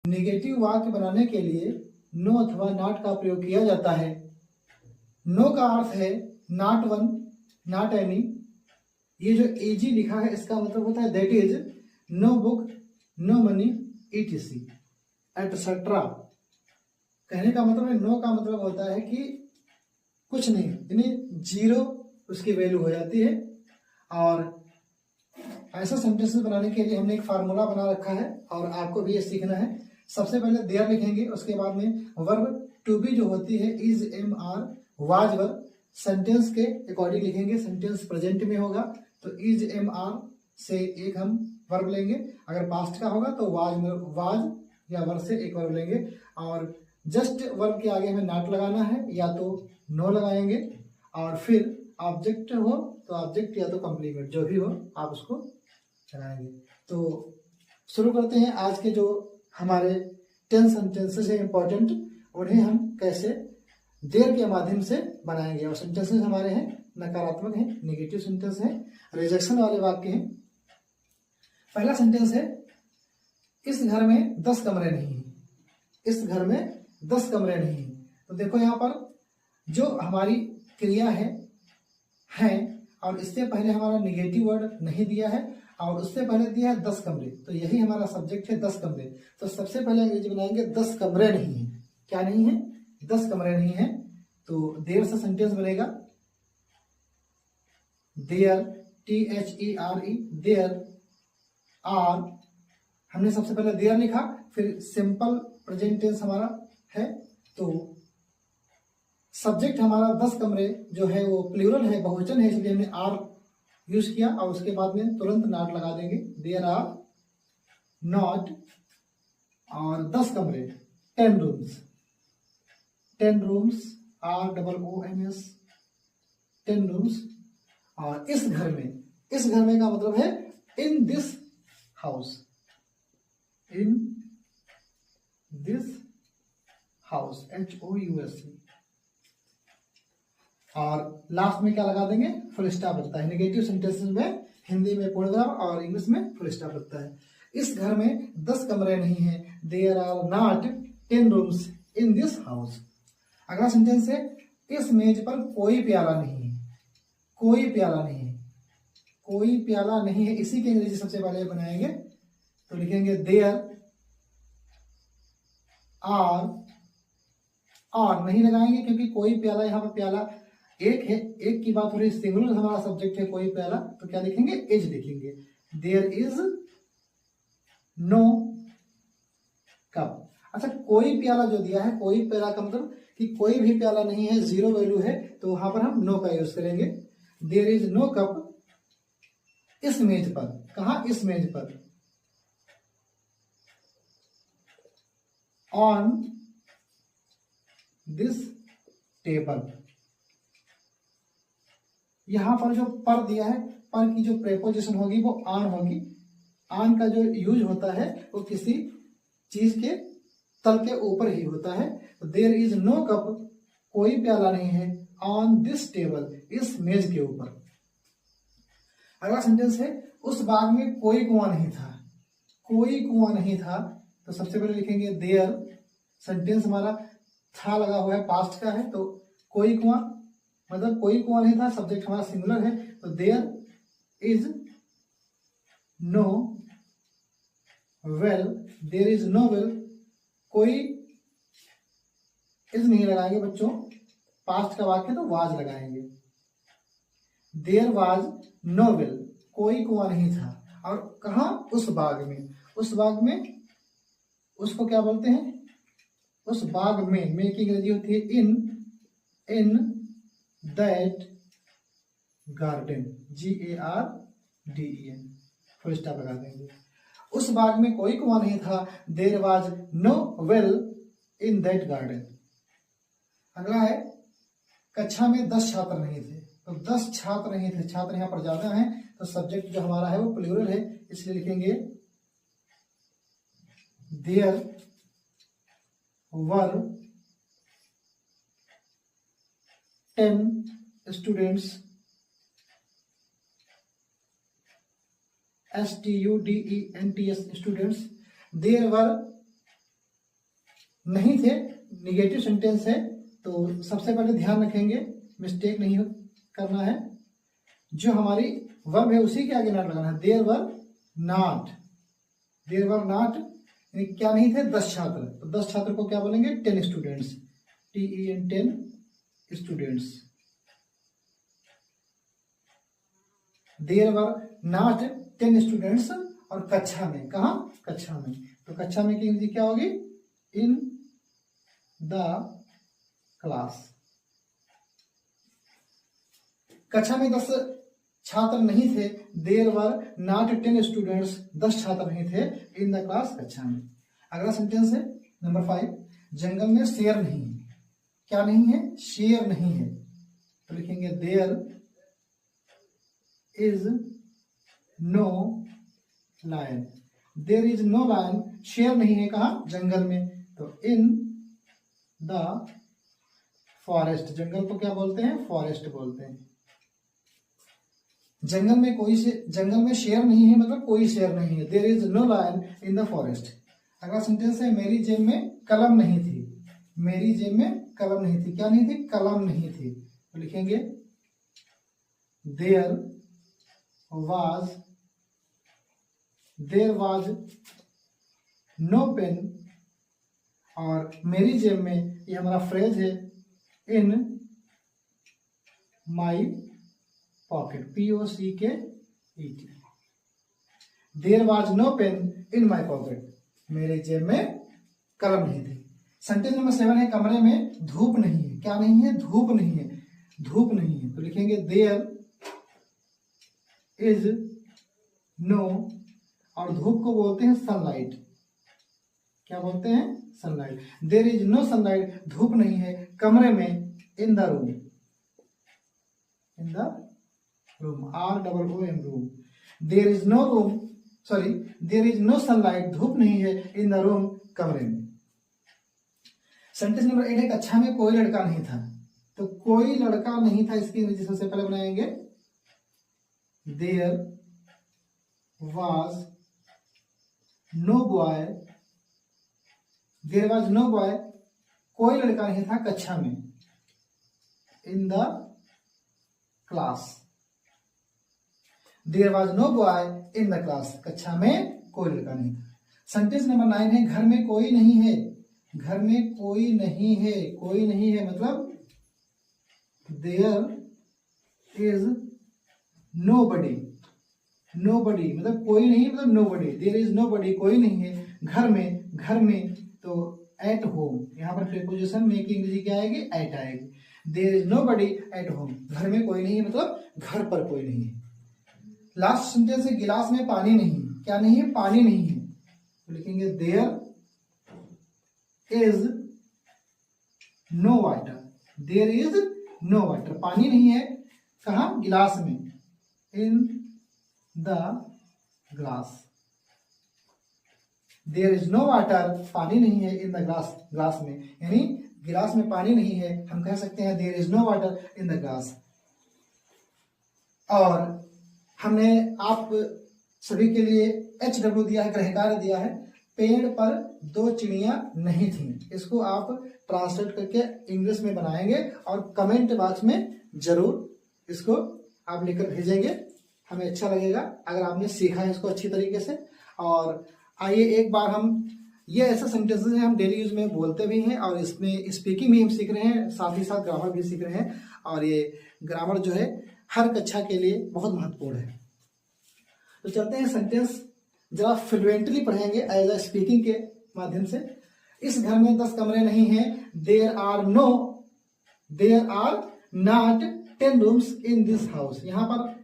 Negative वाक्य बनाने के लिए नो अथवा नॉट का प्रयोग किया जाता है। नो का अर्थ है नॉट वन, नॉट एनी। ये जो एजी लिखा है इसका मतलब होता है that is no book, no money, etc etcetera. कहने का मतलब है नो का मतलब होता है कि कुछ नहीं, यानी जीरो उसकी वैल्यू हो जाती है। और ऐसा सेंटेंसेस बनाने के लिए हमने एक फार्मूला बना रखा है और आपको भी ये सीखना है। सबसे पहले देयर लिखेंगे, उसके बाद में वर्ब टू बी जो होती है is, am, are, was verb sentence के अकॉर्डिंग लिखेंगे। सेंटेंस प्रेजेंट में होगा तो इज, एम, आर से एक हम वर्ब लेंगे। अगर पास्ट का होगा तो वाज या वर्ब से एक वर्ब लेंगे। और जस्ट वर्ब के आगे हमें नॉट लगाना है, या तो नो लगाएंगे। और फिर ऑब्जेक्ट हो तो ऑब्जेक्ट या तो कॉम्प्लीमेंट, जो भी हो आप उसको लगाएंगे। तो शुरू करते हैं। आज के जो हमारे 10 सेंटेंसेस है इंपॉर्टेंट, उन्हें हम कैसे देयर के माध्यम से बनाएंगे। और सेंटेंसेस हमारे हैं नकारात्मक हैं, नेगेटिव सेंटेंस हैं, रिजेक्शन वाले वाक्य हैं। पहला सेंटेंस है इस घर में 10 कमरे नहीं हैं। इस घर में 10 कमरे नहीं हैं। तो देखो यहाँ पर जो हमारी क्रिया है और इससे पहले हमारा निगेटिव वर्ड नहीं दिया है और उससे पहले दिया है 10 कमरे, तो यही हमारा सब्जेक्ट है 10 कमरे। तो सबसे पहले अंग्रेजी बनाएंगे 10 कमरे नहीं है। क्या नहीं है? 10 कमरे नहीं है। तो देयर से सेंटेंस बनेगा देयर, THERE, देयर आर। हमने सबसे पहले देयर लिखा, फिर सिंपल प्रेजेंट टेंस हमारा है। तो सब्जेक्ट हमारा 10 कमरे जो है वो प्लूरल है, बहुवचन है, इसलिए हमने आर यूज किया और उसके बाद में तुरंत नॉट लगा देंगे। There are not. और 10 कमरे, 10 रूम्स, 10 रूम्स, ROOMS, 10 रूम्स। और इस घर में का मतलब है इन this house, in this house, HOUS। और लास्ट में क्या लगा देंगे? फुल स्टॉप लगता है। नेगेटिव सेंटेंसेस में हिंदी में पूर्णविराम और इंग्लिश में फुल स्टॉप लगता है। इस घर में 10 कमरे नहीं हैं। There are not 10 rooms in this house. अगला सेंटेंस है इस मेज पर कोई प्याला नहीं है। कोई प्याला नहीं है, कोई प्याला नहीं है। इसी के अंग्रेजी सबसे पहले बनाएंगे तो लिखेंगे देयर आर। और नहीं लगाएंगे क्योंकि कोई प्याला, यहाँ पर प्याला एक है, एक की बात हो रही, सिंगुलर हमारा सब्जेक्ट है कोई प्याला, तो क्या लिखेंगे? इज लिखेंगे। There is no cup. अच्छा, कोई प्याला जो दिया है, कोई प्याला का मतलब कि कोई भी प्याला नहीं है, जीरो वैल्यू है, तो वहां पर हम नो का यूज करेंगे। देयर इज नो कप इस मेज पर। कहा? इस मेज पर। On this table. यहां पर जो पर दिया है, पर की जो प्रेपोजिशन होगी वो ऑन होगी। ऑन का जो यूज होता है वो किसी चीज के तल के ऊपर ही होता है। तो देयर इज नो कप, कोई प्याला नहीं है, ऑन दिस टेबल, इस मेज के ऊपर। अगला सेंटेंस है उस बाग में कोई कुआं नहीं था। कोई कुआं नहीं था। तो सबसे पहले लिखेंगे देयर। सेंटेंस हमारा था लगा हुआ है, पास्ट का है, तो कोई कुआं मतलब कोई कुआं नहीं था, सब्जेक्ट हमारा सिंगुलर है, तो there is no well. There is no well, कोई इज नहीं लगाएंगे बच्चों, पास्ट का वाक्य तो वाज लगाएंगे। देयर वाज नो वेल, कोई कुआं नहीं था। और कहा? उस बाग में। उस बाग में उसको क्या बोलते हैं? उस बाग में की अंग्रेजी होती है in that garden, GARDEN, full stop लगा देंगे। उस बाग में कोई कुआं नहीं था। There was no well in that garden. अगला है कक्षा में 10 छात्र नहीं थे। तो 10 छात्र नहीं थे, छात्र यहाँ पर ज्यादा हैं, तो सब्जेक्ट जो हमारा है वो प्लूरल है, इसलिए लिखेंगे there were 10 students, STUDENTS, students. There were नहीं थे निगेटिव सेंटेंस है, तो सबसे पहले ध्यान रखेंगे, मिस्टेक नहीं करना है। जो हमारी वर्ब है उसी के आगे नॉट लगाना है। There were not, there were not क्या नहीं थे? 10 छात्र। तो 10 छात्र को क्या बोलेंगे? 10 students, TEN 10 students. There were not 10 students. और कक्षा में, कहा? कक्षा में। तो कक्षा में की हिंदी क्या होगी? इन द क्लास। कक्षा में 10 छात्र नहीं थे। देयर वर नॉट 10 स्टूडेंट्स, 10 छात्र नहीं थे इन द क्लास, कक्षा में। अगला सेंटेंस है नंबर 5, जंगल में शेर नहीं है। क्या नहीं है? शेर नहीं है। तो लिखेंगे there is no lion. There is no lion, शेर नहीं है, कहा? जंगल में। तो इन द फॉरेस्ट, जंगल को क्या बोलते हैं? फॉरेस्ट बोलते हैं। जंगल में शेर नहीं है मतलब कोई शेर नहीं है। There is no lion in the forest. अगला सेंटेंस है मेरी जेब में कलम नहीं थी। मेरी जेब में कलम नहीं थी। क्या नहीं थी? कलम नहीं थी। तो लिखेंगे देयर वाज नो पेन। और मेरी जेब में, ये हमारा फ्रेज है, in my pocket, POCKET। There was no pen in my pocket, मेरे जेब में कलम नहीं थी। सेंटेंस नंबर 7 है कमरे में धूप नहीं है। क्या नहीं है? धूप नहीं है, धूप नहीं है। तो लिखेंगे देयर इज नो, और धूप को बोलते हैं सनलाइट। क्या बोलते हैं? Sunlight. There is no sunlight, धूप नहीं है कमरे में, in the room, in the room, ROOM, room. There is no room, sorry, there is no sunlight, धूप नहीं है इन द रूम, कमरे में। सेंटेंस नंबर 8 है कक्षा में कोई लड़का नहीं था। तो कोई लड़का नहीं था, इसकी इंग्लिश सबसे पहले बनाएंगे there was no boy. There was no boy, कोई लड़का नहीं था कक्षा में, in the class. There was no boy in the class, कक्षा में कोई लड़का नहीं था। सेंटेंस नंबर 9 है घर में कोई नहीं है। घर में कोई नहीं है, कोई नहीं है मतलब देयर इज नोबडी। नोबडी मतलब कोई नहीं, मतलब नोबडी। देयर इज नोबडी, कोई नहीं है घर में। घर में तो एट होम, यहाँ पर प्रीपोजिशन में की इंग्लिश क्या आएगी? एट आएगी। There is nobody at home, घर में कोई नहीं है मतलब घर पर कोई नहीं है। लास्ट सेंटेंस है गिलास में पानी नहीं। क्या नहीं है? पानी नहीं है। तो लिखेंगे there is no water. There is no water, पानी नहीं है, कहा? गिलास में, in the glass. There is no water, पानी नहीं है, इन द ग्लास, ग्लास में, यानी गिलास में पानी नहीं है, हम कह सकते हैं there is no water in the glass. और हमने आप सभी के लिए HW दिया है, गृह कार्य दिया है। पेड़ पर 2 चिड़ियां नहीं थी, इसको आप ट्रांसलेट करके इंग्लिश में बनाएंगे और कमेंट बॉक्स में जरूर इसको आप लिखकर भेजेंगे। हमें अच्छा लगेगा अगर आपने सीखा है इसको अच्छी तरीके से। और आइए एक बार हम, ये ऐसा सेंटेंसेस हैं हम डेली यूज में बोलते भी हैं और इसमें स्पीकिंग भी हम सीख रहे हैं, साथ ही साथ ग्रामर भी सीख रहे हैं। और ये ग्रामर जो है हर कक्षा के लिए बहुत महत्वपूर्ण है। तो चलते हैं सेंटेंस जरा फ्लुएंटली पढ़ेंगे एज अ स्पीकिंग के माध्यम से। इस घर में 10 कमरे नहीं हैं। There are not 10 rooms in this house. यहाँ पर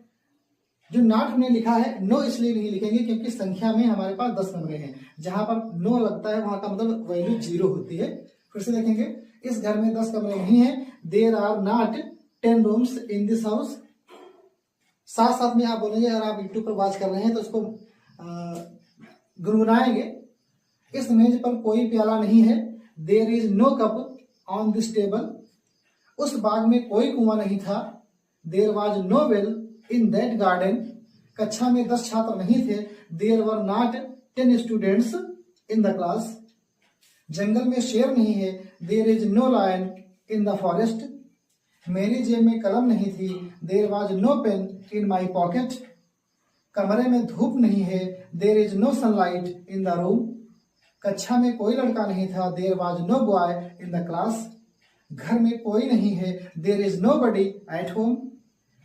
जो नॉट हमने लिखा है, नो इसलिए नहीं लिखेंगे क्योंकि संख्या में हमारे पास 10 कमरे हैं। जहां पर नो लगता है वहां का मतलब वैल्यू 0 होती है। फिर से देखेंगे, इस घर में 10 कमरे नहीं हैं। There are not 10 rooms in this house. साथ साथ में आप बोलेंगे, अगर आप यूट्यूब पर वॉच कर रहे हैं तो इसको गुनगुनाएंगे। इस मेज पर कोई प्याला नहीं है। There is no cup on this table. उस बाग में कोई कुआं नहीं था। There was no well in that garden. कक्षा में 10 छात्र नहीं थे। There were not 10 students in the class. जंगल में शेर नहीं है, there is no lion in the forest. मेरी जेब में कलम नहीं थी, there was no pen in my pocket. कमरे में धूप नहीं है, there is no sunlight in the room. कक्षा में कोई लड़का नहीं था, there was no boy in the class. घर में कोई नहीं है, there is nobody at home.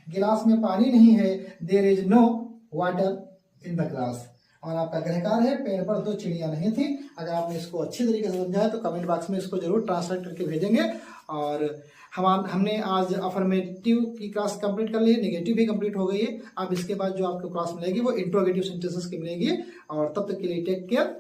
गिलास में पानी नहीं है, there is no water in the glass. और आपका गृहकार है, पेड़ पर 2 चिड़ियां नहीं थी। अगर आपने इसको अच्छी तरीके से समझा है तो कमेंट बॉक्स में इसको जरूर ट्रांसलेट करके भेजेंगे। और हमने आज अफर्मेटिव की क्लास कंप्लीट कर ली है, नेगेटिव भी कंप्लीट हो गई है। अब इसके बाद जो आपको क्लास मिलेगी वो इंट्रोगेटिव सेंटेंसेस की मिलेगी। और तब तक के लिए टेक केयर।